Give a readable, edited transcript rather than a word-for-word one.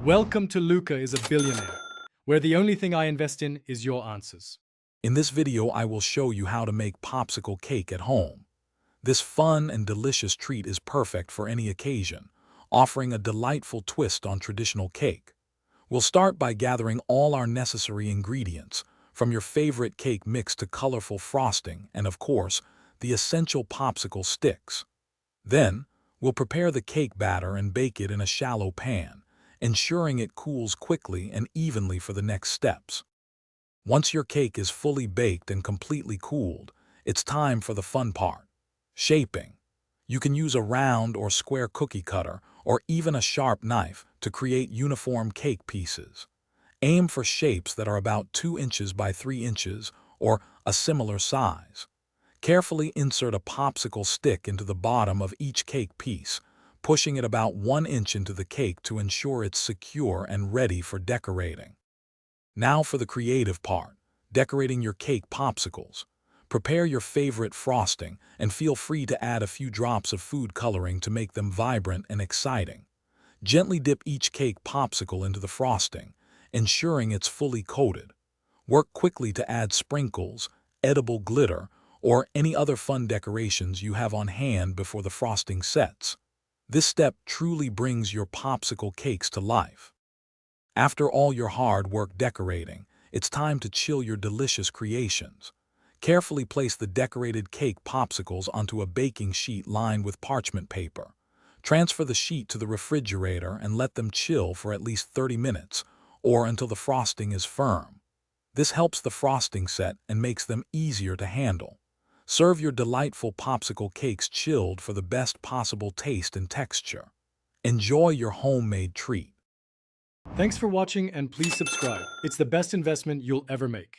Welcome to Luca is a Billionaire, where the only thing I invest in is your answers. In this video, I will show you how to make popsicle cake at home. This fun and delicious treat is perfect for any occasion, offering a delightful twist on traditional cake. We'll start by gathering all our necessary ingredients, from your favorite cake mix to colorful frosting and, of course, the essential popsicle sticks. Then, we'll prepare the cake batter and bake it in a shallow pan, ensuring it cools quickly and evenly for the next steps. Once your cake is fully baked and completely cooled, it's time for the fun part: shaping. You can use a round or square cookie cutter or even a sharp knife to create uniform cake pieces. Aim for shapes that are about 2 inches by 3 inches or a similar size. Carefully insert a popsicle stick into the bottom of each cake piece, pushing it about 1 inch into the cake to ensure it's secure and ready for decorating. Now for the creative part, decorating your cake popsicles. Prepare your favorite frosting and feel free to add a few drops of food coloring to make them vibrant and exciting. Gently dip each cake popsicle into the frosting, ensuring it's fully coated. Work quickly to add sprinkles, edible glitter, or any other fun decorations you have on hand before the frosting sets. This step truly brings your popsicle cakes to life. After all your hard work decorating, it's time to chill your delicious creations. Carefully place the decorated cake popsicles onto a baking sheet lined with parchment paper. Transfer the sheet to the refrigerator and let them chill for at least 30 minutes, or until the frosting is firm. This helps the frosting set and makes them easier to handle. Serve your delightful popsicle cakes chilled for the best possible taste and texture. Enjoy your homemade treat. Thanks for watching and please subscribe. It's the best investment you'll ever make.